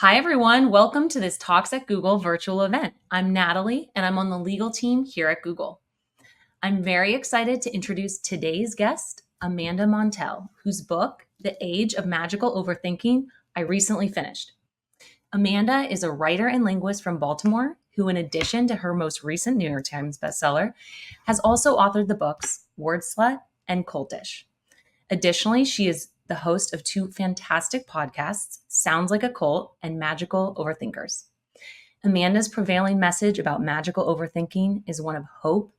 Hi, everyone. Welcome to this Talks at Google virtual event. I'm Natalie, and I'm on the legal team here at Google. I'm very excited to introduce today's guest, Amanda Montell, whose book, The Age of Magical Overthinking, I recently finished. Amanda is a writer and linguist from Baltimore who, in addition to her most recent New York Times bestseller, has also authored the books Wordslut and Cultish. Additionally, she is the host of two fantastic podcasts, Sounds Like a Cult and Magical Overthinkers. Amanda's prevailing message about magical overthinking is one of hope,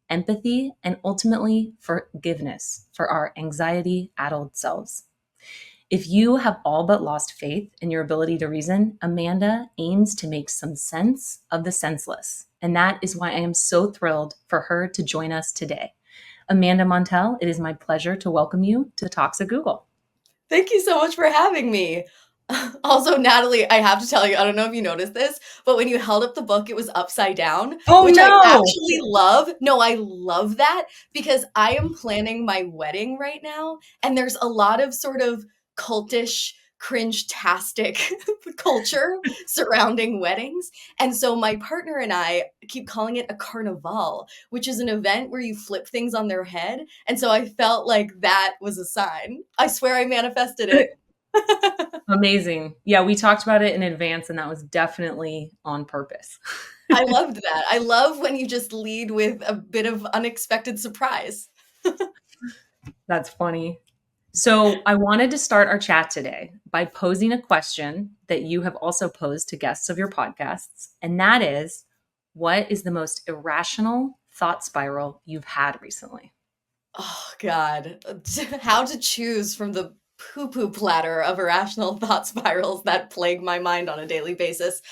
empathy, and ultimately forgiveness for our anxiety-addled selves. If you have all but lost faith in your ability to reason, Amanda aims to make some sense of the senseless. And that is why I am so thrilled for her to join us today. Amanda Montell, it is my pleasure to welcome you to Talks at Google. Thank you so much for having me. Also, Natalie, I have to tell you, I don't know if you noticed this, but when you held up the book, it was upside down, which I actually love. No, I love that because I am planning my wedding right now, and there's a lot of sort of cultish, cringe-tastic culture surrounding weddings. And so my partner and I keep calling it a carnival, which is an event where you flip things on their head. And so I felt like that was a sign. I swear I manifested it. Amazing. Yeah, we talked about it in advance, and that was definitely on purpose. I loved that. I love when you just lead with a bit of unexpected surprise. That's funny. So I wanted to start our chat today by posing a question that you have also posed to guests of your podcasts. And that is, what is the most irrational thought spiral you've had recently? Oh, God. How to choose from the poo-poo platter of irrational thought spirals that plague my mind on a daily basis.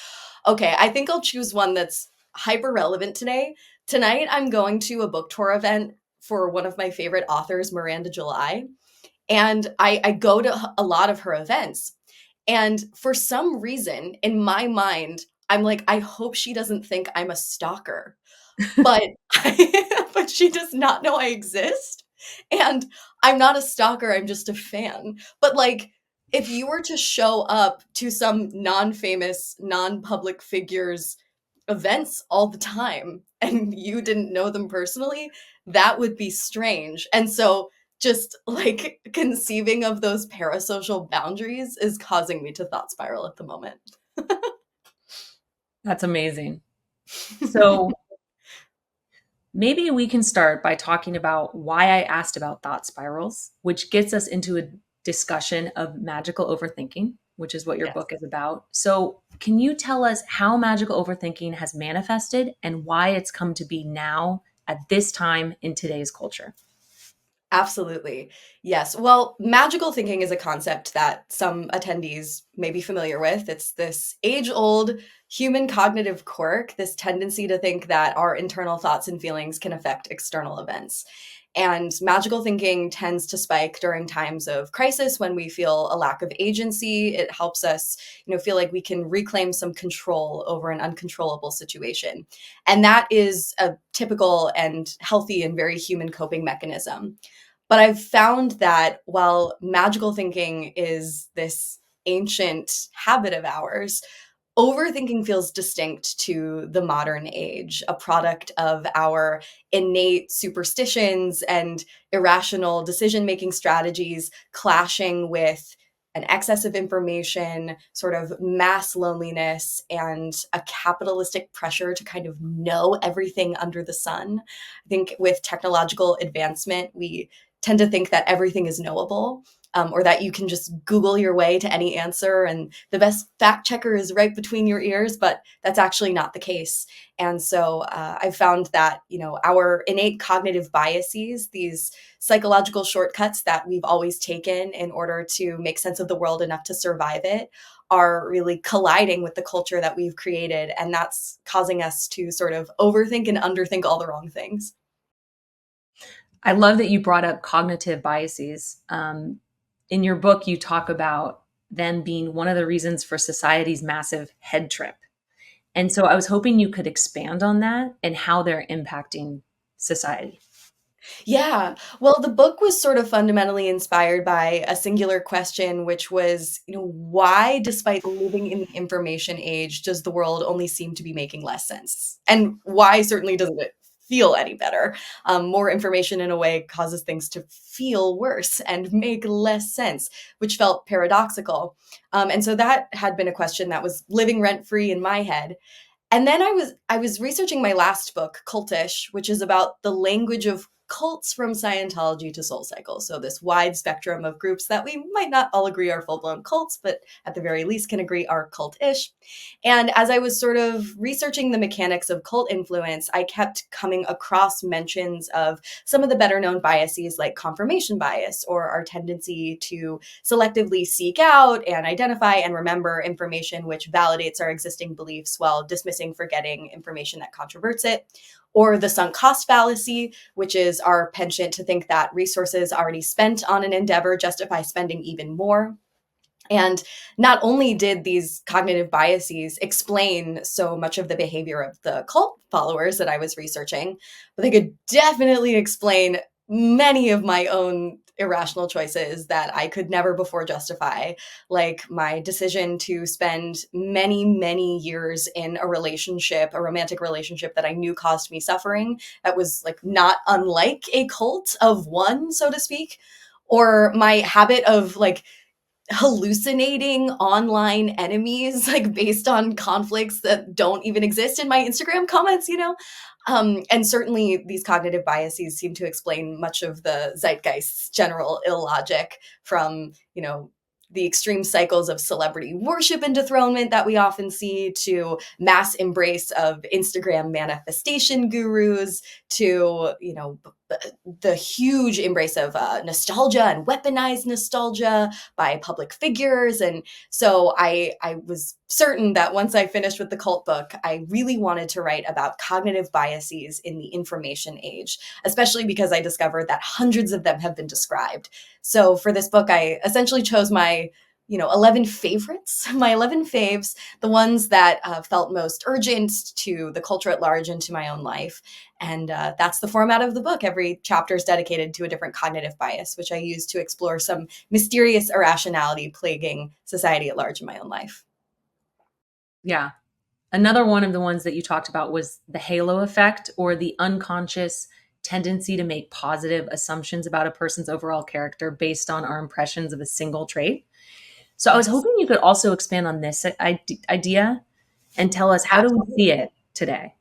Okay, I think I'll choose one that's hyper relevant today. Tonight, I'm going to a book tour event for one of my favorite authors, Miranda July. And I go to a lot of her events. And for some reason, in my mind, I'm like, I hope she doesn't think I'm a stalker. But but she does not know I exist, and I'm not a stalker, I'm just a fan. But, like, if you were to show up to some non-famous, non-public figures' events all the time, and you didn't know them personally, that would be strange. And so, just, like, conceiving of those parasocial boundaries is causing me to thought spiral at the moment. That's amazing. So maybe we can start by talking about why I asked about thought spirals, which gets us into a discussion of magical overthinking, which is what your Yes. book is about. So, can you tell us how magical overthinking has manifested and why it's come to be now at this time in today's culture? Absolutely. Yes. Well, magical thinking is a concept that some attendees may be familiar with. It's this age old human cognitive quirk, this tendency to think that our internal thoughts and feelings can affect external events. And magical thinking tends to spike during times of crisis when we feel a lack of agency. It helps us, feel like we can reclaim some control over an uncontrollable situation. And that is a typical and healthy and very human coping mechanism. But I've found that while magical thinking is this ancient habit of ours, overthinking feels distinct to the modern age, a product of our innate superstitions and irrational decision making strategies clashing with an excess of information, sort of mass loneliness, and a capitalistic pressure to kind of know everything under the sun. I think with technological advancement, we tend to think that everything is knowable, or that you can just Google your way to any answer and the best fact checker is right between your ears, but that's actually not the case. And so I've found that, our innate cognitive biases, these psychological shortcuts that we've always taken in order to make sense of the world enough to survive it, are really colliding with the culture that we've created. And that's causing us to sort of overthink and underthink all the wrong things. I love that you brought up cognitive biases. In your book, you talk about them being one of the reasons for society's massive head trip. And so I was hoping you could expand on that and how they're impacting society. Yeah. Well, the book was sort of fundamentally inspired by a singular question, which was, why, despite living in the information age, does the world only seem to be making less sense? And why certainly doesn't it feel any better? More information in a way causes things to feel worse and make less sense, which felt paradoxical. And so that had been a question that was living rent free in my head. And then I was researching my last book, Cultish, which is about the language of cults from Scientology to Soul Cycle. So this wide spectrum of groups that we might not all agree are full-blown cults, but at the very least can agree are cult-ish. And as I was sort of researching the mechanics of cult influence, I kept coming across mentions of some of the better known biases like confirmation bias, or our tendency to selectively seek out and identify and remember information which validates our existing beliefs while dismissing, forgetting information that controverts it. Or the sunk cost fallacy, which is our penchant to think that resources already spent on an endeavor justify spending even more. And not only did these cognitive biases explain so much of the behavior of the cult followers that I was researching, but they could definitely explain many of my own irrational choices that I could never before justify, like my decision to spend many, many years in a relationship, a romantic relationship that I knew caused me suffering, that was like not unlike a cult of one, so to speak, or my habit of like hallucinating online enemies like based on conflicts that don't even exist in my Instagram comments. And certainly these cognitive biases seem to explain much of the zeitgeist's general illogic, from the extreme cycles of celebrity worship and dethronement that we often see, to mass embrace of Instagram manifestation gurus, to the huge embrace of nostalgia and weaponized nostalgia by public figures. And so I was certain that once I finished with the cult book, I really wanted to write about cognitive biases in the information age, especially because I discovered that hundreds of them have been described. So for this book, I essentially chose my 11 favorites, my 11 faves, the ones that felt most urgent to the culture at large and to my own life. And that's the format of the book. Every chapter is dedicated to a different cognitive bias, which I use to explore some mysterious irrationality plaguing society at large in my own life. Yeah. Another one of the ones that you talked about was the halo effect, or the unconscious tendency to make positive assumptions about a person's overall character based on our impressions of a single trait. So I was Yes. hoping you could also expand on this idea and tell us, how do we see Absolutely. it today?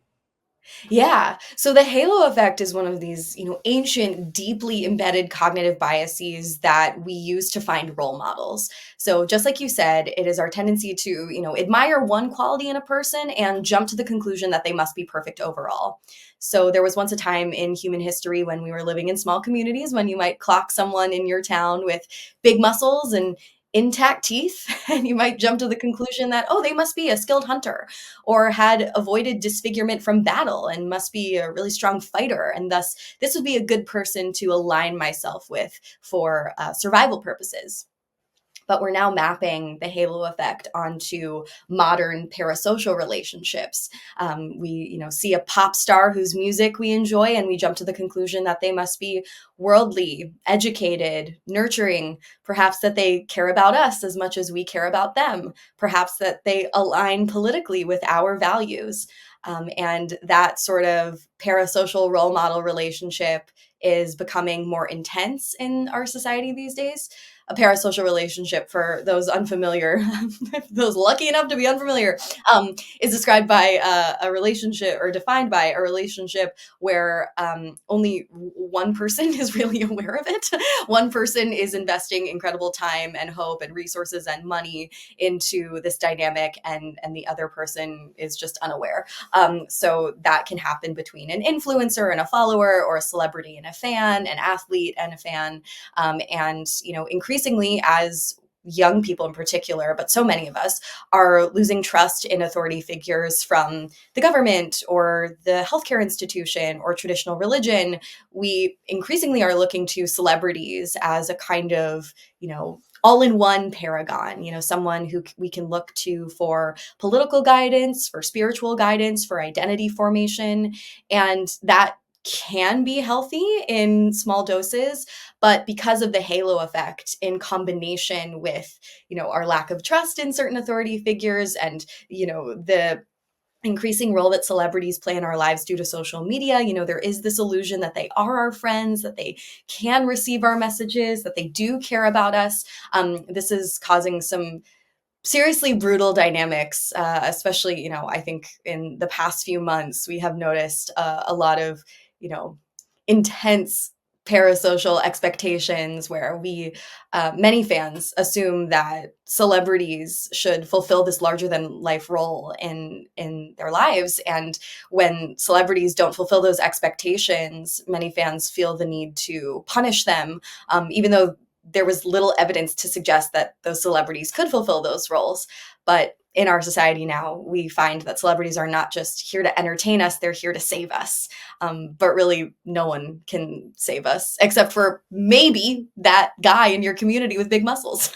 Yeah. So the halo effect is one of these, ancient, deeply embedded cognitive biases that we use to find role models. So just like you said, it is our tendency to, admire one quality in a person and jump to the conclusion that they must be perfect overall. So there was once a time in human history when we were living in small communities when you might clock someone in your town with big muscles and intact teeth, and you might jump to the conclusion that, oh, they must be a skilled hunter, or had avoided disfigurement from battle and must be a really strong fighter. And thus, this would be a good person to align myself with for survival purposes. But we're now mapping the halo effect onto modern parasocial relationships. We, see a pop star whose music we enjoy, and we jump to the conclusion that they must be worldly, educated, nurturing. Perhaps that they care about us as much as we care about them. Perhaps that they align politically with our values. And that sort of parasocial role model relationship is becoming more intense in our society these days. A parasocial relationship, for those unfamiliar, those lucky enough to be unfamiliar, is described by a relationship, or defined by a relationship where only one person is really aware of it. One person is investing incredible time and hope and resources and money into this dynamic, and the other person is just unaware. So that can happen between an influencer and a follower, or a celebrity and a fan, an athlete and a fan. And increasingly, as young people in particular, but so many of us, are losing trust in authority figures from the government or the healthcare institution or traditional religion, we increasingly are looking to celebrities as a kind of, all-in-one paragon, someone who we can look to for political guidance, for spiritual guidance, for identity formation. And that can be healthy in small doses, but because of the halo effect in combination with, our lack of trust in certain authority figures and, the increasing role that celebrities play in our lives due to social media, there is this illusion that they are our friends, that they can receive our messages, that they do care about us. This is causing some seriously brutal dynamics, especially, I think in the past few months, we have noticed a lot of, intense parasocial expectations where many fans assume that celebrities should fulfill this larger than life role in their lives. And when celebrities don't fulfill those expectations, many fans feel the need to punish them, even though there was little evidence to suggest that those celebrities could fulfill those roles. But in our society now, we find that celebrities are not just here to entertain us, they're here to save us. But really, no one can save us except for maybe that guy in your community with big muscles.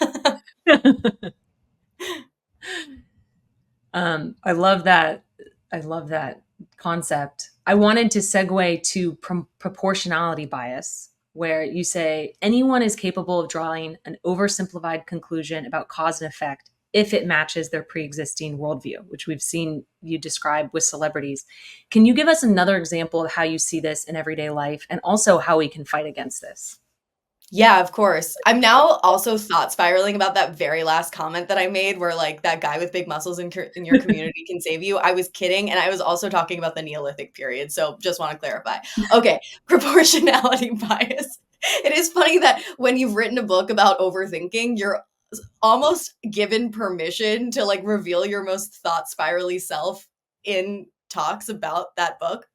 I love that. I love that concept. I wanted to segue to proportionality bias, where you say anyone is capable of drawing an oversimplified conclusion about cause and effect if it matches their pre-existing worldview, which we've seen you describe with celebrities. Can you give us another example of how you see this in everyday life and also how we can fight against this? Yeah, of course. I'm now also thought spiraling about that very last comment that I made where, like, that guy with big muscles in your community can save you. I was kidding, and I was also talking about the Neolithic period, so just wanna clarify. Okay, proportionality bias. It is funny that when you've written a book about overthinking, you're almost given permission to, like, reveal your most thought spirally self in talks about that book.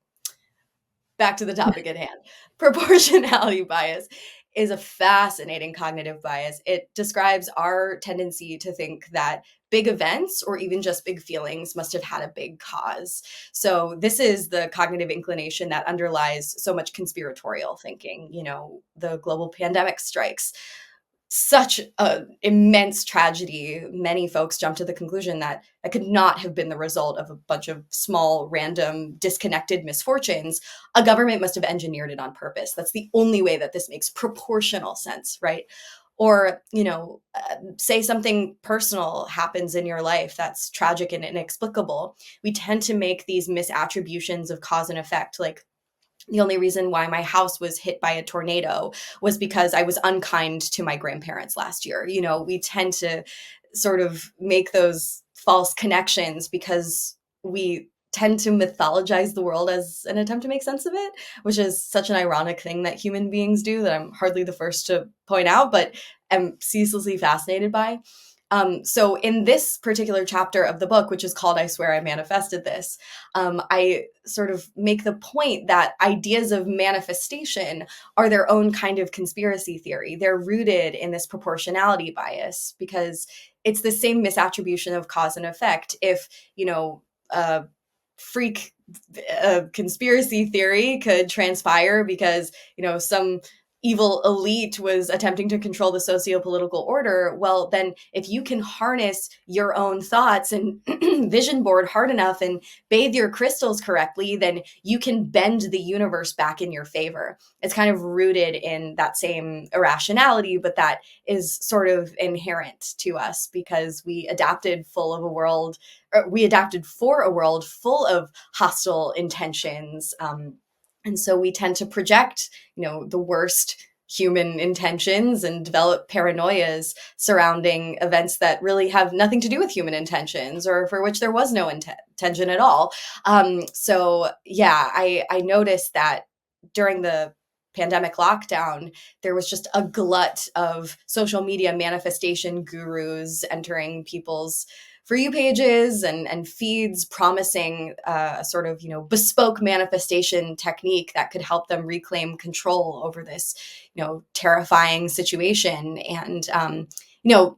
Back to the topic at hand. Proportionality bias is a fascinating cognitive bias. It describes our tendency to think that big events or even just big feelings must have had a big cause. So, this is the cognitive inclination that underlies so much conspiratorial thinking. The global pandemic strikes, such an immense tragedy. Many folks jump to the conclusion that it could not have been the result of a bunch of small, random, disconnected misfortunes. A government must have engineered it on purpose. That's the only way that this makes proportional sense, right? Or, say something personal happens in your life that's tragic and inexplicable. We tend to make these misattributions of cause and effect, like, the only reason why my house was hit by a tornado was because I was unkind to my grandparents last year. We tend to sort of make those false connections because we tend to mythologize the world as an attempt to make sense of it, which is such an ironic thing that human beings do that I'm hardly the first to point out, but am ceaselessly fascinated by. So in this particular chapter of the book, which is called I Swear I Manifested This, I sort of make the point that ideas of manifestation are their own kind of conspiracy theory. They're rooted in this proportionality bias because it's the same misattribution of cause and effect. If, a freak conspiracy theory could transpire because, some evil elite was attempting to control the socio-political order, well, then if you can harness your own thoughts and vision board hard enough and bathe your crystals correctly, then you can bend the universe back in your favor. It's kind of rooted in that same irrationality, but that is sort of inherent to us because we adapted we adapted for a world full of hostile intentions. And so we tend to project, the worst human intentions and develop paranoias surrounding events that really have nothing to do with human intentions or for which there was no intention at all. So yeah, I noticed that during the pandemic lockdown, there was just a glut of social media manifestation gurus entering people's for you pages and feeds promising a sort of bespoke manifestation technique that could help them reclaim control over this terrifying situation. And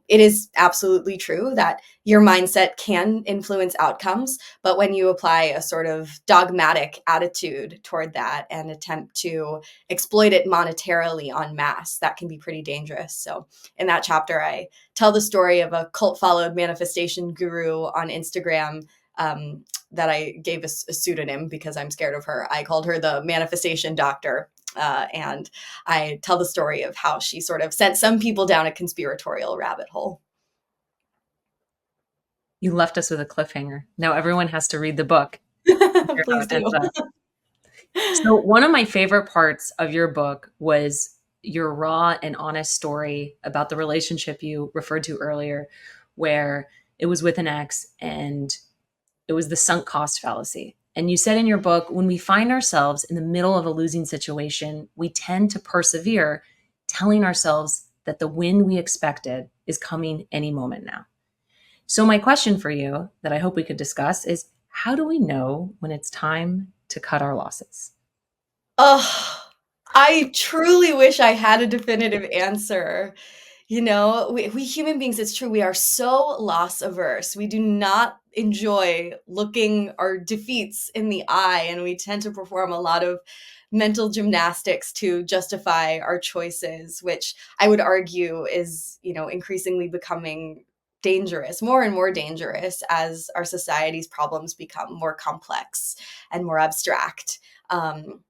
it is absolutely true that your mindset can influence outcomes, but when you apply a sort of dogmatic attitude toward that and attempt to exploit it monetarily en masse, that can be pretty dangerous. So in that chapter, I tell the story of a cult followed manifestation guru on Instagram that I gave a pseudonym because I'm scared of her. I called her the manifestation doctor. And I tell the story of how she sort of sent some people down a conspiratorial rabbit hole. You left us with a cliffhanger. Now everyone has to read the book to hear how Please it do. ends up. So one of my favorite parts of your book was your raw and honest story about the relationship you referred to earlier, where it was with an ex and it was the sunk cost fallacy. And you said in your book, when we find ourselves in the middle of a losing situation, we tend to persevere, telling ourselves that the win we expected is coming any moment now. So, my question for you that I hope we could discuss is, how do we know when it's time to cut our losses? Oh, I truly wish I had a definitive answer. You know, we human beings, it's true, we are so loss averse. We do not enjoy looking our defeats in the eye, and we tend to perform a lot of mental gymnastics to justify our choices, which I would argue is, increasingly becoming dangerous, more and more dangerous as our society's problems become more complex and more abstract. Um,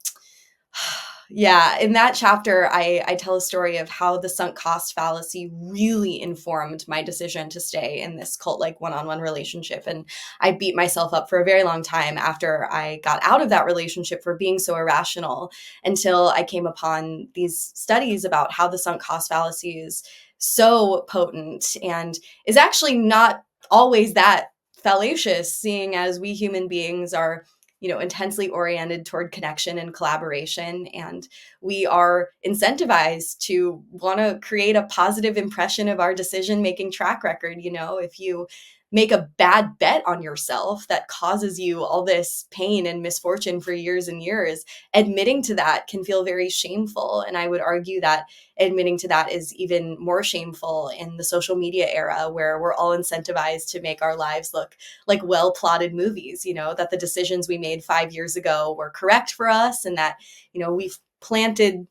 Yeah, in that chapter, I tell a story of how the sunk cost fallacy really informed my decision to stay in this cult-like one-on-one relationship. And I beat myself up for a very long time after I got out of that relationship for being so irrational, until I came upon these studies about how the sunk cost fallacy is so potent and is actually not always that fallacious, seeing as we human beings are intensely oriented toward connection and collaboration. And we are incentivized to want to create a positive impression of our decision making track record. If you make a bad bet on yourself that causes you all this pain and misfortune for years and years, admitting to that can feel very shameful. And I would argue that admitting to that is even more shameful in the social media era, where we're all incentivized to make our lives look like well plotted movies, that the decisions we made 5 years ago were correct for us, and that, we've planted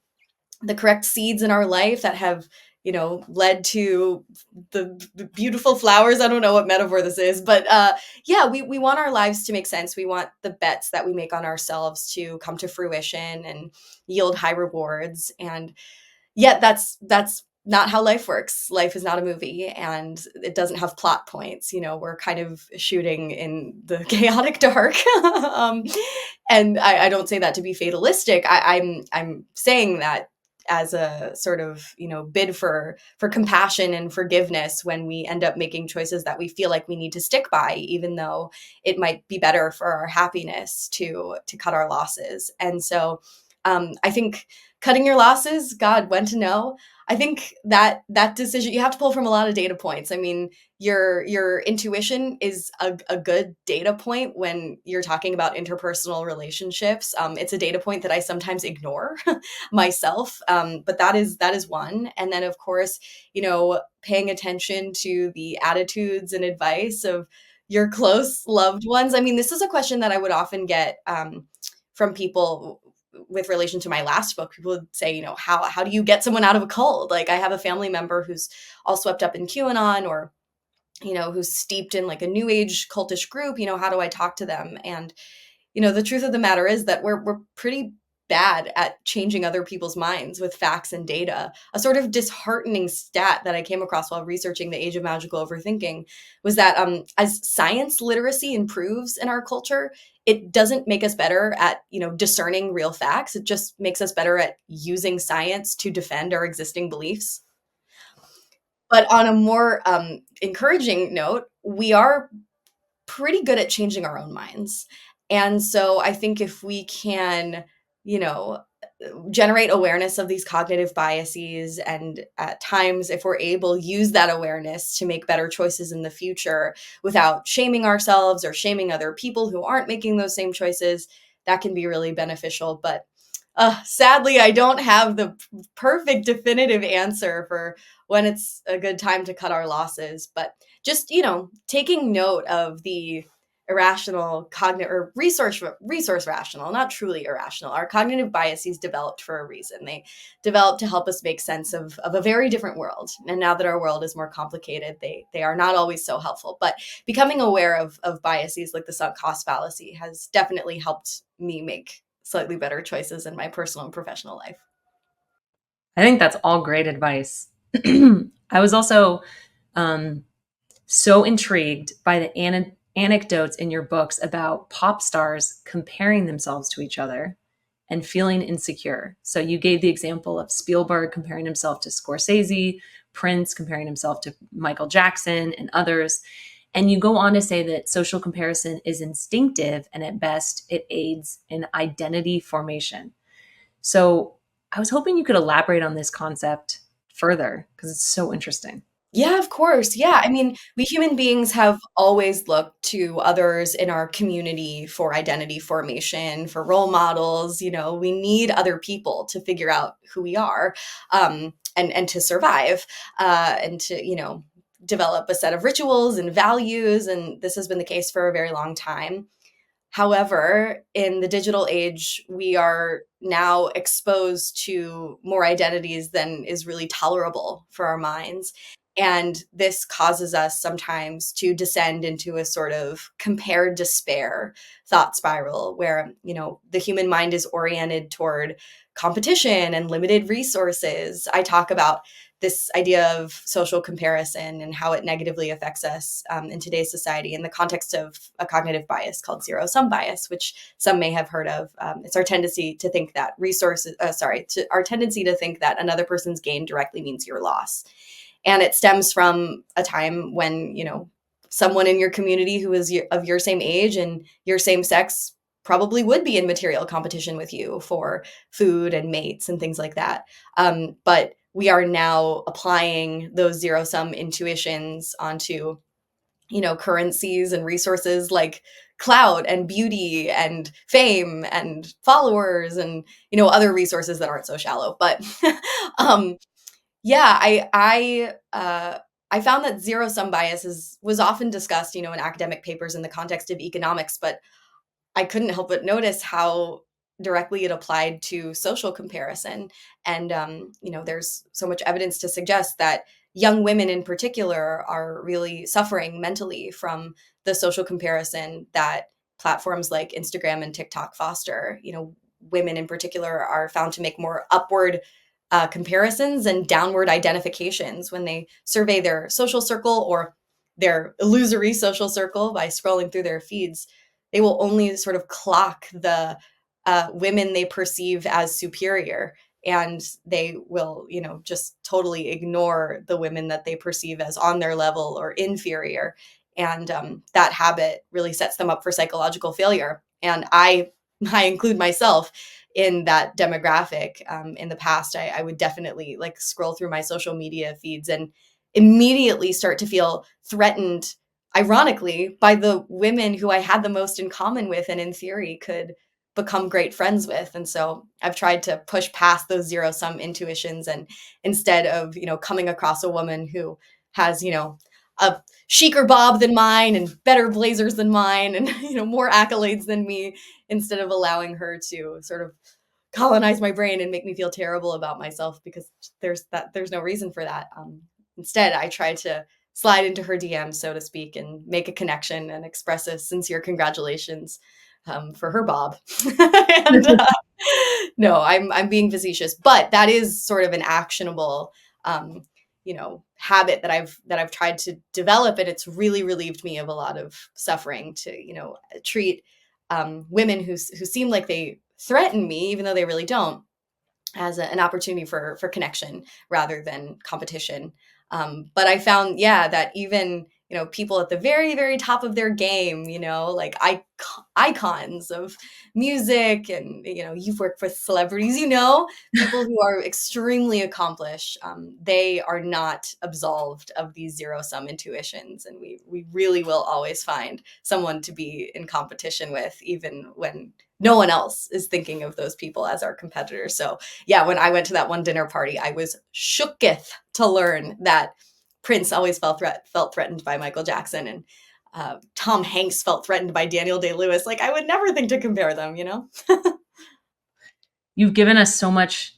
the correct seeds in our life that have, led to the beautiful flowers. I don't know what metaphor this is, but yeah, we want our lives to make sense. We want the bets that we make on ourselves to come to fruition and yield high rewards. And yet that's not how life works. Life is not a movie, and it doesn't have plot points. We're kind of shooting in the chaotic dark. And I don't say that to be fatalistic. I'm saying that as a sort of bid for compassion and forgiveness when we end up making choices that we feel like we need to stick by, even though it might be better for our happiness to cut our losses. And so I think cutting your losses, God, when to know. I think that decision you have to pull from a lot of data points. I mean, your intuition is a good data point when you're talking about interpersonal relationships. It's a data point that I sometimes ignore myself, but that is one. And then, of course, paying attention to the attitudes and advice of your close loved ones. I mean, this is a question that I would often get from people with relation to my last book. People would say, how do you get someone out of a cult? Like, I have a family member who's all swept up in QAnon, or, who's steeped in like a new age cultish group. How do I talk to them? And, the truth of the matter is that we're pretty bad at changing other people's minds with facts and data. A sort of disheartening stat that I came across while researching the Age of Magical Overthinking was that as science literacy improves in our culture, it doesn't make us better at, discerning real facts. It just makes us better at using science to defend our existing beliefs. But on a more encouraging note, we are pretty good at changing our own minds. And so I think if we can, you know, generate awareness of these cognitive biases, and at times, if we're able, use that awareness to make better choices in the future without shaming ourselves or shaming other people who aren't making those same choices, that can be really beneficial. But sadly, I don't have the perfect definitive answer for when it's a good time to cut our losses. But just, taking note of the irrational, cognitive, or resource rational, not truly irrational. Our cognitive biases developed for a reason. They developed to help us make sense of a very different world. And now that our world is more complicated, they are not always so helpful. But becoming aware of biases like the sunk cost fallacy has definitely helped me make slightly better choices in my personal and professional life. I think that's all great advice. I was also so intrigued by the anecdotes in your books about pop stars comparing themselves to each other and feeling insecure. So you gave the example of Spielberg comparing himself to Scorsese, Prince comparing himself to Michael Jackson, and others. And you go on to say that social comparison is instinctive and at best it aids in identity formation. So I was hoping you could elaborate on this concept further because it's so interesting. Yeah, of course. Yeah. I mean, we human beings have always looked to others in our community for identity formation, for role models. We need other people to figure out who we are, and to survive, and to, develop a set of rituals and values. And this has been the case for a very long time. However, in the digital age, we are now exposed to more identities than is really tolerable for our minds. And this causes us sometimes to descend into a sort of compared despair thought spiral where, the human mind is oriented toward competition and limited resources. I talk about this idea of social comparison and how it negatively affects us in today's society in the context of a cognitive bias called zero-sum bias, which some may have heard of. It's our tendency to think that our tendency to think that another person's gain directly means your loss. And it stems from a time when, someone in your community who is of your same age and your same sex probably would be in material competition with you for food and mates and things like that. But we are now applying those zero sum intuitions onto, currencies and resources like clout and beauty and fame and followers and, other resources that aren't so shallow. But um, yeah, I found that zero sum bias was often discussed, in academic papers in the context of economics, but I couldn't help but notice how directly it applied to social comparison. And, there's so much evidence to suggest that young women in particular are really suffering mentally from the social comparison that platforms like Instagram and TikTok foster. Women in particular are found to make more upward comparisons and downward identifications when they survey their social circle or their illusory social circle by scrolling through their feeds. They will only sort of clock the women they perceive as superior, and they will, just totally ignore the women that they perceive as on their level or inferior. And that habit really sets them up for psychological failure. And I include myself in that demographic. In the past, I would definitely like scroll through my social media feeds and immediately start to feel threatened, ironically, by the women who I had the most in common with and in theory could become great friends with. And so I've tried to push past those zero sum intuitions, and instead of, coming across a woman who has, a chicer bob than mine and better blazers than mine and, more accolades than me, instead of allowing her to sort of colonize my brain and make me feel terrible about myself, because there's no reason for that. Instead, I try to slide into her DMs, so to speak, and make a connection and express a sincere congratulations for her bob. And no, I'm being facetious, but that is sort of an actionable, habit that I've tried to develop, and it's really relieved me of a lot of suffering to, treat women who seem like they threaten me, even though they really don't, as an opportunity for connection rather than competition. But I found, yeah, that even, people at the very, very top of their game, like icons of music and, you've worked with celebrities, people who are extremely accomplished, they are not absolved of these zero sum intuitions. And we really will always find someone to be in competition with, even when no one else is thinking of those people as our competitors. So yeah, when I went to that one dinner party, I was shooketh to learn that Prince always felt threatened by Michael Jackson. And Tom Hanks felt threatened by Daniel Day-Lewis. Like, I would never think to compare them, you know? You've given us so much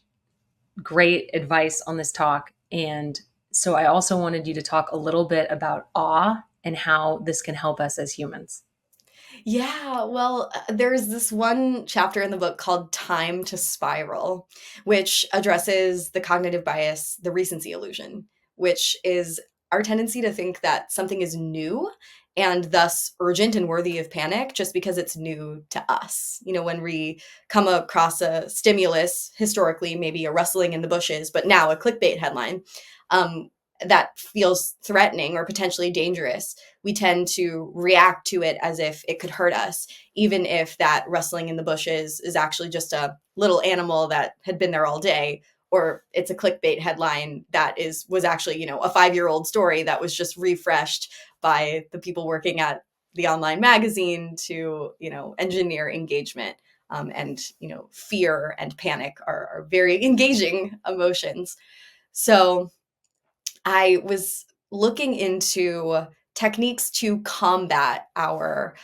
great advice on this talk. And so I also wanted you to talk a little bit about awe and how this can help us as humans. Yeah, well, there's this one chapter in the book called Time to Spiral, which addresses the cognitive bias, the recency illusion, which is our tendency to think that something is new and thus urgent and worthy of panic just because it's new to us. You know, when we come across a stimulus, historically, maybe a rustling in the bushes, but now a clickbait headline, um, that feels threatening or potentially dangerous, we tend to react to it as if it could hurt us, even if that rustling in the bushes is actually just a little animal that had been there all day, or it's a clickbait headline that was actually, you know, a 5-year-old story that was just refreshed by the people working at the online magazine to, you know, engineer engagement. And, you know, fear and panic are very engaging emotions. So I was looking into techniques to combat our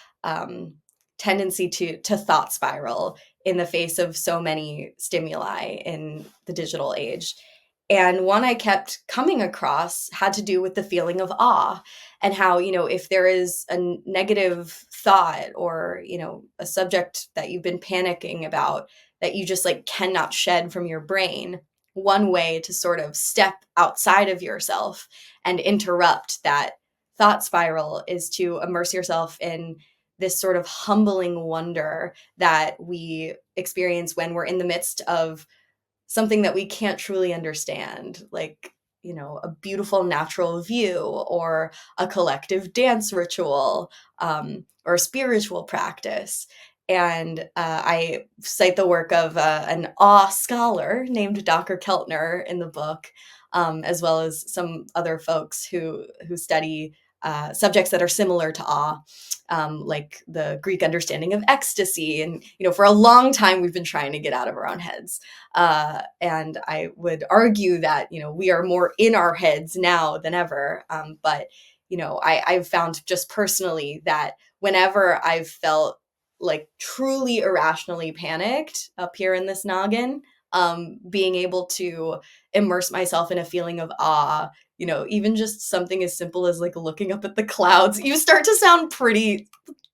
tendency to thought spiral in the face of so many stimuli in the digital age. And one I kept coming across had to do with the feeling of awe, and how, you know, if there is a negative thought or, you know, a subject that you've been panicking about that you just like cannot shed from your brain, one way to sort of step outside of yourself and interrupt that thought spiral is to immerse yourself in this sort of humbling wonder that we experience when we're in the midst of something that we can't truly understand, like, you know, a beautiful natural view or a collective dance ritual, or a spiritual practice. And I cite the work of an awe scholar named Dr. Keltner in the book, as well as some other folks who study subjects that are similar to awe, like the Greek understanding of ecstasy. And, you know, for a long time, we've been trying to get out of our own heads. And I would argue that, you know, we are more in our heads now than ever. But, you know, I've found just personally that whenever I've felt like truly irrationally panicked up here in this noggin, being able to immerse myself in a feeling of awe, you know, even just something as simple as like looking up at the clouds, you start to sound pretty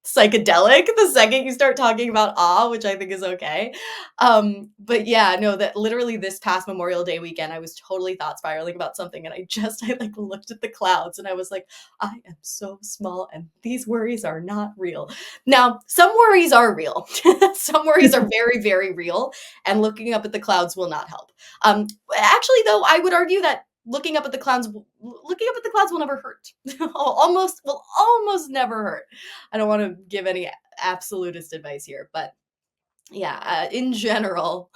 psychedelic the second you start talking about awe, which I think is okay. But yeah, no, that literally this past Memorial Day weekend, I was totally thought spiraling about something, and I like looked at the clouds and I was like, I am so small and these worries are not real. Now, some worries are real. Some worries are very, very real, and looking up at the clouds will not help. Actually, though, I would argue that looking up at the clouds will never hurt. Almost will almost never hurt. I don't want to give any absolutist advice here, but yeah, in general,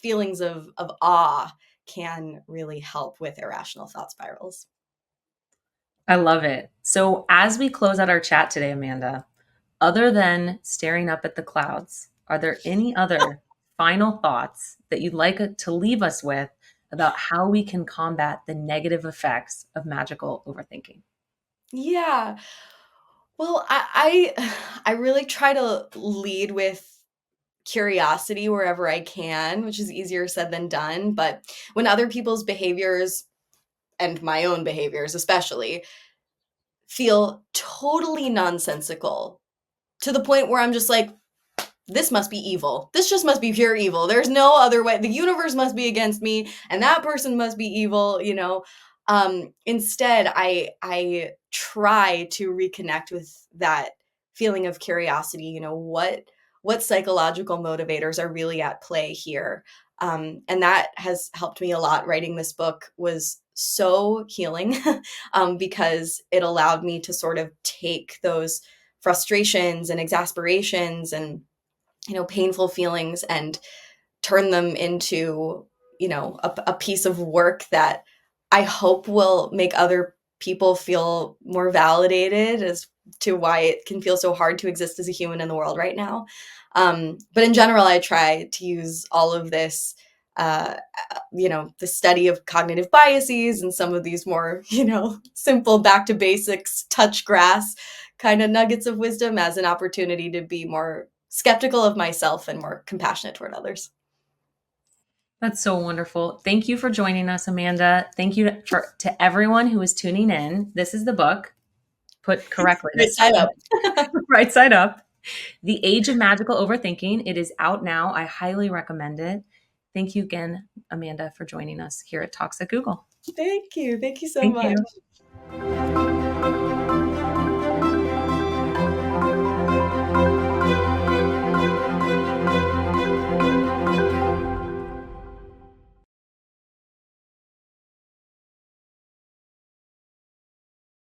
feelings of awe can really help with irrational thought spirals. I love it. So, as we close out our chat today, Amanda, other than staring up at the clouds, are there any other final thoughts that you'd like to leave us with about how we can combat the negative effects of magical overthinking? Yeah. Well, I really try to lead with curiosity wherever I can, which is easier said than done. But when other people's behaviors, and my own behaviors especially, feel totally nonsensical to the point where I'm just like, this must be evil. This just must be pure evil. There's no other way. The universe must be against me, and that person must be evil, you know. Instead, I try to reconnect with that feeling of curiosity. You know, what psychological motivators are really at play here? And that has helped me a lot. Writing this book was so healing, because it allowed me to sort of take those frustrations and exasperations and, you know, painful feelings and turn them into, you know, a piece of work that I hope will make other people feel more validated as to why it can feel so hard to exist as a human in the world right now. But in general, I try to use all of this uh, the study of cognitive biases and some of these more, simple back to basics, touch grass kind of nuggets of wisdom as an opportunity to be more skeptical of myself and more compassionate toward others. That's so wonderful. Thank you for joining us, Amanda. Thank you to everyone who is tuning in. This is the book, put correctly. Right side up. Right side up. The Age of Magical Overthinking. It is out now. I highly recommend it. Thank you again, Amanda, for joining us here at Talks at Google. Thank you. Thank you so Thank much. you.